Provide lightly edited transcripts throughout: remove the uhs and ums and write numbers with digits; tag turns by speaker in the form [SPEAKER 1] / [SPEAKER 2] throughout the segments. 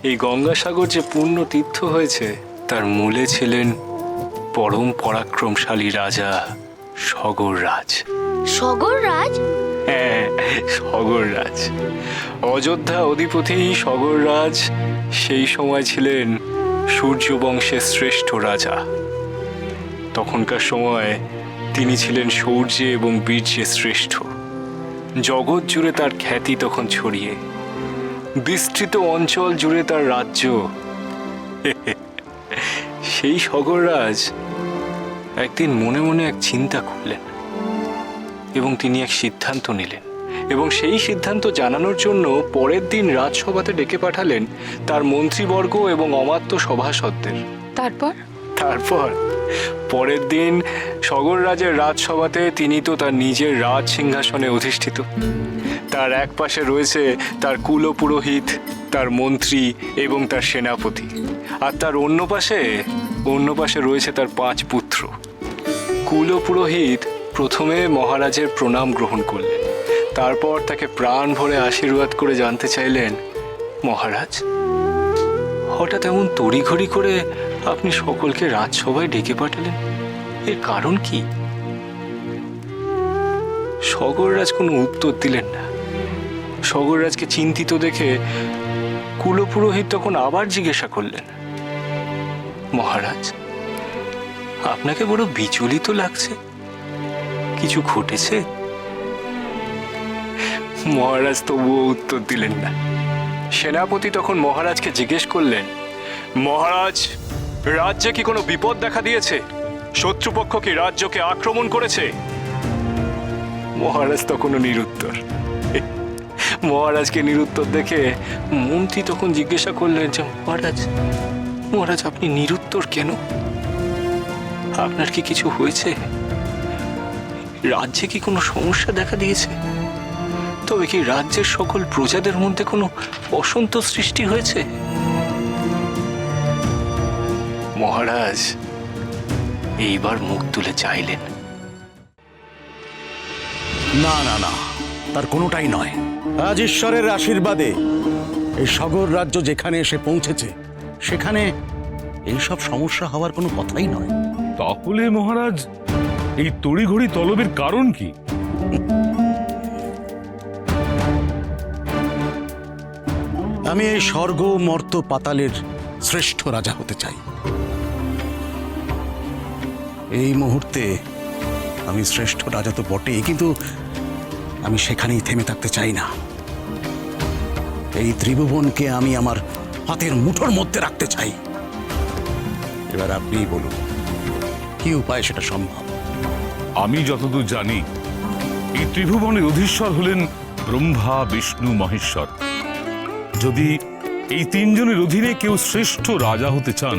[SPEAKER 1] এই গঙ্গাসাগর যে পূর্ণ তীর্থ হয়েছে তার মূলে ছিলেন পরম পরাক্রমশালী রাজা সগররাজ।
[SPEAKER 2] সগররাজ?
[SPEAKER 1] হ্যাঁ, সগররাজ। অযোধ্যা অধিপতি সগররাজ সেই সময় ছিলেন সূর্য বংশের শ্রেষ্ঠ রাজা। তখনকার সময় তিনি ছিলেন শৌর্যে এবং বীর্যে শ্রেষ্ঠ। জগৎ জুড়ে তার খ্যাতি তখন ছড়িয়ে, বিস্তৃত অঞ্চল জুড়ে তার রাজ্য। সেই সগররাজ একদিন মনে মনে এক চিন্তা করলেন এবং তিনি এক সিদ্ধান্ত নিলেন, এবং সেই সিদ্ধান্ত জানানোর জন্য পরের দিন রাজসভাতে ডেকে পাঠালেন তার মন্ত্রীবর্গ এবং অমাত্য সভাসদদের। তারপর পরের দিন সগররাজের রাজসভাতে তিনি তো তার নিজের রাজ সিংহাসনে অধিষ্ঠিত। তার এক পাশে রয়েছে তার কুলপুরোহিত, তার মন্ত্রী এবং তার সেনাপতি, আর তার অন্য পাশে রয়েছে তার 5 পুত্র। কুলপুরোহিত প্রথমে মহারাজের প্রণাম গ্রহণ করলেন, তারপর তাকে প্রাণ ভরে আশীর্বাদ করে জানতে চাইলেন, মহারাজ, হঠাৎ এমন তড়িঘড়ি করে আপনি সকলকে রাজসভায় ডেকে পাঠালেন, এর কারণ কি? সগররাজ কোনো উত্তর দিলেন না। সগররাজকে চিন্তিত দেখে কুলপুরোহিত তখন আবার জিজ্ঞাসা করলেন, মহারাজ, আপনাকে বড় বিচলিত লাগছে, কিছু ঘটেছে? মহারাজ তবুও উত্তর দিলেন না। সেনাপতি তখন মহারাজকে জিজ্ঞেস করলেন, মহারাজ, রাজ্যে কি কোনো বিপদ দেখা দিয়েছে? শত্রুপক্ষ কি রাজ্যকে আক্রমণ করেছে? মহারাজ তখনও নিরুত্তর। মহারাজকে নিরুত্তর দেখে মন্ত্রী তখন জিজ্ঞাসা করলেন যে, মহারাজ, আপনি নিরুত্তর কেন? আপনার কি কিছু হয়েছে? রাজ্যে কি কোনো সমস্যা দেখা দিয়েছে? তবে কি রাজ্যের সকল প্রজাদের মধ্যে কোনো অসন্তোষ সৃষ্টি হয়েছে? মহারাজ এইবার মুখ তুলে চাইলেন।
[SPEAKER 3] না না না, তার কোনোটাই নয়। আজ ঈশ্বরের আশীর্বাদে এই সগর রাজ্য যেখানে এসে পৌঁছেছে সেখানে এইসব সমস্যা হওয়ার কোনো কথাই নয়।
[SPEAKER 4] তাহলে মহারাজ, এই তড়িঘড়ি তলবের কারণ কি?
[SPEAKER 3] আমি এই স্বর্গ মর্ত পাতালের শ্রেষ্ঠ রাজা হতে চাই। এই মুহূর্তে আমি শ্রেষ্ঠ রাজা তো বটেই, কিন্তু আমি সেখানেই থেমে থাকতে চাই না। এই ত্রিভুবনকে আমি আমার হাতের মুঠোর মধ্যে রাখতে চাই। এবার আপনিই বলুন, কি উপায় সেটা সম্ভব?
[SPEAKER 4] আমি যতদূর জানি, এই ত্রিভুবনের অধীশ্বর হলেন ব্রহ্মা, বিষ্ণু, মহেশ্বর। যদি এই 3 জনের অধীনে কেউ শ্রেষ্ঠ রাজা হতে চান,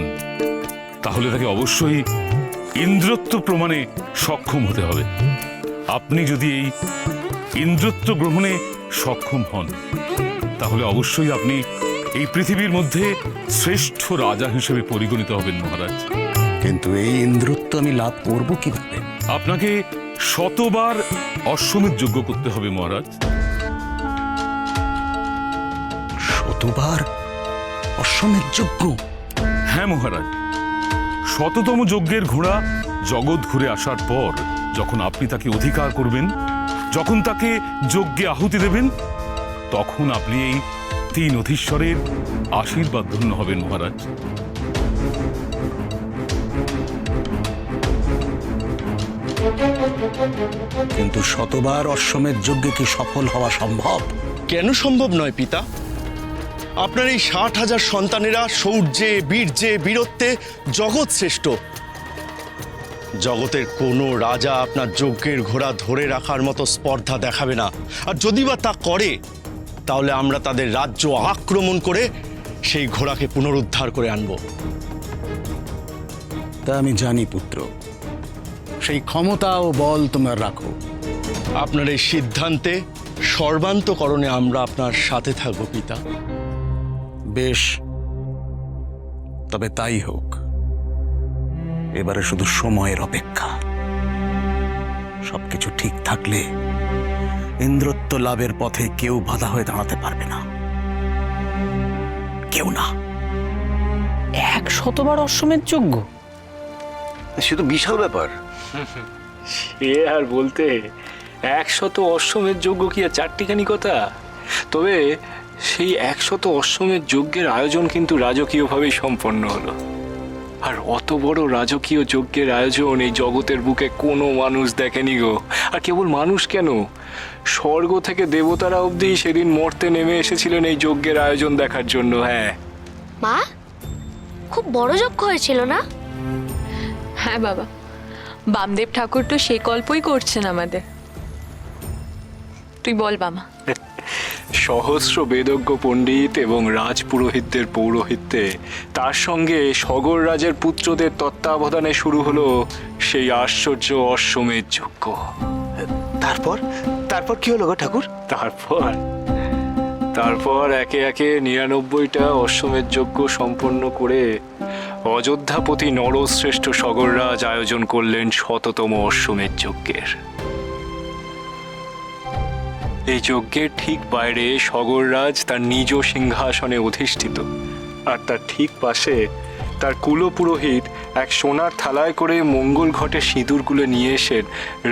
[SPEAKER 4] তাহলে তাকে অবশ্যই ইন্দ্রত্ব প্রমাণে সক্ষম হতে হবে। আপনি যদি এই ইন্দ্রত্ব গ্রহণে সক্ষম হন, তাহলে অবশ্যই আপনি এই পৃথিবীর মধ্যে শ্রেষ্ঠ রাজা হিসেবে পরিগণিত হবেন মহারাজ।
[SPEAKER 3] কিন্তু এই ইন্দ্রত্ব আমি লাভ করব কিভাবে?
[SPEAKER 4] আপনাকে 100 বার অশ্বমেধ যজ্ঞ করতে হবে মহারাজ।
[SPEAKER 3] 100 বার অশ্বমেধ যজ্ঞ?
[SPEAKER 4] হ্যাঁ মহারাজ, 100তম যজ্ঞের ঘোড়া জগৎ ঘুরে আসার পর যখন আপনি তাকে অধিকার করবেন, যখন তাকে যজ্ঞে আহুতি দেবেন, তখন আপনি এই 3 অধীশ্বরের আশীর্বাদ ধন্য হবেন মহারাজ।
[SPEAKER 3] কিন্তু 100 বার অশ্বমেধ যজ্ঞে কি সফল হওয়া সম্ভব?
[SPEAKER 5] কেন সম্ভব নয় পিতা? আপনার এই 60,000 সন্তানেরা শৌর্যে, বীর্যে, বীরত্বে জগৎ শ্রেষ্ঠ। জগতের কোনো রাজা আপনার যজ্ঞের ঘোড়া ধরে রাখার মতো স্পর্ধা দেখাবে না। আর যদি বা তা করে, তাহলে আমরা তাদের রাজ্য আক্রমণ করে সেই ঘোড়াকে পুনরুদ্ধার করে আনব।
[SPEAKER 3] তা আমি জানি পুত্র, সেই ক্ষমতা ও বল তোমরা রাখো।
[SPEAKER 5] আপনার এই সিদ্ধান্তে সর্বান্তকরণে আমরা আপনার সাথে থাকব পিতা।
[SPEAKER 3] বেশ, তবে তাই হোক। এবারে শুধু সময়ের অপেক্ষা। সবকিছু ঠিক থাকলে ইন্দ্রত্ব লাভের পথে কেউ বাধা হয়ে দাঁড়াতে পারবে না। কেউ না।
[SPEAKER 2] 100বার অশ্বমেধ যজ্ঞ?
[SPEAKER 6] সে তো বিশাল ব্যাপার।
[SPEAKER 1] সে আর বলতে 100 অশ্বমেধ যজ্ঞ কি আর চারটিখানি কথা? তবে সেই 100 অশ্বমেধ যজ্ঞের আয়োজন কিন্তু রাজকীয়ভাবেই সম্পন্ন হলো। আর অত বড় রাজকীয় যজ্ঞের আয়োজন এই জগতের বুকে কোনো মানুষ দেখেনি গো। আর কেবল মানুষ কেন, স্বর্গ থেকে দেবতারা অবধি সেদিন মর্তে নেমে এসেছিলেন এই যজ্ঞের আয়োজন দেখার জন্য। হ্যাঁ,
[SPEAKER 7] মা, খুব বড় যজ্ঞ হয়েছিল না?
[SPEAKER 8] হ্যাঁ বাবা, বামদেব ঠাকুর তো সেই গল্পই করছেন আমাদের। তুই বল বামা।
[SPEAKER 1] সহস্র বেদজ্ঞ পণ্ডিত এবং রাজপুরোহিতদের পৌরোহিত্যে, তার সঙ্গে সগর রাজের পুত্রদের তত্ত্বাবধানে শুরু হলো সেই আশ্চর্য অশ্বমেধ যজ্ঞ।
[SPEAKER 6] তারপর তারপর কি হলো গো ঠাকুর?
[SPEAKER 1] তারপর একে একে 99টা অশ্বমেধ যজ্ঞ সম্পন্ন করে অযোধ্যাপতি নরশ্রেষ্ঠ সগররাজ আয়োজন করলেন 100তম অশ্বমেধ যজ্ঞের। এই যজ্ঞের ঠিক বাইরে সগররাজ তার নিজ সিংহাসনে অধিষ্ঠিত, আর তার ঠিক পাশে তার কুলপুরোহিত এক সোনার থালায় করে মঙ্গল ঘটে সিঁদুরগুলো নিয়ে এসে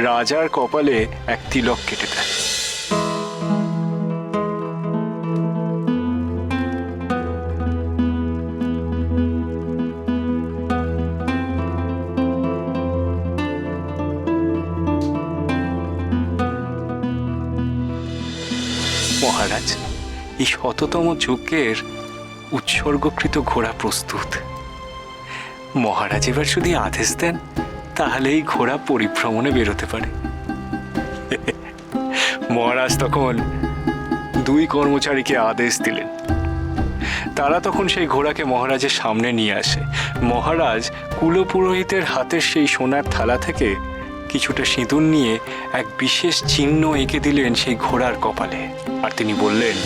[SPEAKER 1] রাজার কপালে এক তিলক কেটে দেয়। মহারাজ, এই 100তম যজ্ঞের উৎসর্গকৃত ঘোড়া প্রস্তুত। মহারাজ এবার যদি আদেশ দেন তাহলে এই ঘোড়া পরিভ্রমণে বেরোতে পারে। মহারাজ তখন 2 কর্মচারীকে আদেশ দিলেন। তারা তখন সেই ঘোড়াকে মহারাজের সামনে নিয়ে আসে। মহারাজ কুলপুরোহিতের হাতের সেই সোনার থালা থেকে কিছুটা সিঁদুর নিয়ে এক বিশেষ চিহ্ন এঁকে দিলেন সেই ঘোড়ার কপালে, আর তিনি বললেন,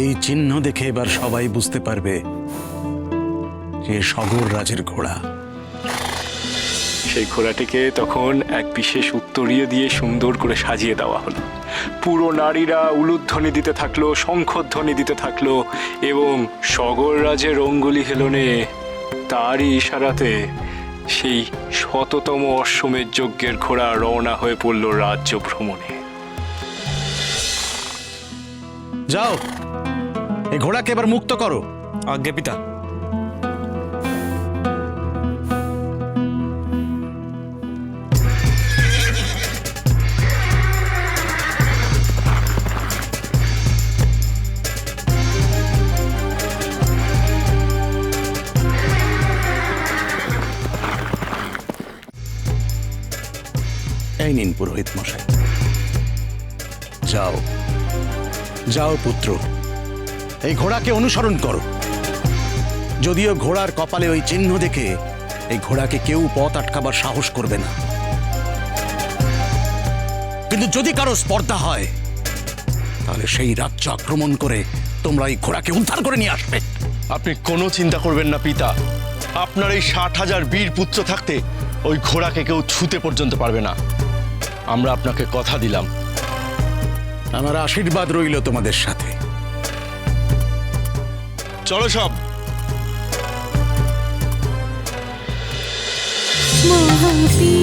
[SPEAKER 3] এই চিহ্ন দেখে এবার সবাই বুঝতে পারবে যে সগর রাজের ঘোড়া।
[SPEAKER 1] সেই ঘোড়াটিকে তখন এক বিশেষ উত্তরীয় দিয়ে সুন্দর করে সাজিয়ে দেওয়া হলো। পুরো নারীরা উলুধ্বনি দিতে থাকলো, শঙ্খধ্বনি দিতে থাকলো, এবং সগর রাজের অঙ্গুলি হেলনে তারই ইশারাতে সেই 100তম অশ্বমেধ যজ্ঞের ঘোড়া রওনা হয়ে পড়ল রাজ্য ভ্রমণে।
[SPEAKER 3] যাও, এই ঘোড়াকে এবার মুক্ত করো।
[SPEAKER 9] আজ্ঞে পিতা।
[SPEAKER 3] এই নিন পুরোহিত মশাই, যাও যাও পুত্র, এই ঘোড়াকে অনুসরণ করো। যদিও ঘোড়ার কপালে ওই চিহ্ন দেখে এই ঘোড়াকে কেউ পথ আটকাবার সাহস করবে না, কিন্তু যদি কারো স্পর্ধা হয় তাহলে সেই রাজ্য আক্রমণ করে তোমরা এই ঘোড়াকে উদ্ধার করে নিয়ে আসবে।
[SPEAKER 5] আপনি কোনো চিন্তা করবেন না পিতা। আপনার এই 60,000 বীর পুত্র থাকতে ওই ঘোড়াকে কেউ ছুতে পর্যন্ত পারবে না। আমরা আপনাকে কথা দিলাম।
[SPEAKER 3] আমার আশীর্বাদ রইল তোমাদের সাথে।
[SPEAKER 5] চলো সব।
[SPEAKER 7] মহাবীর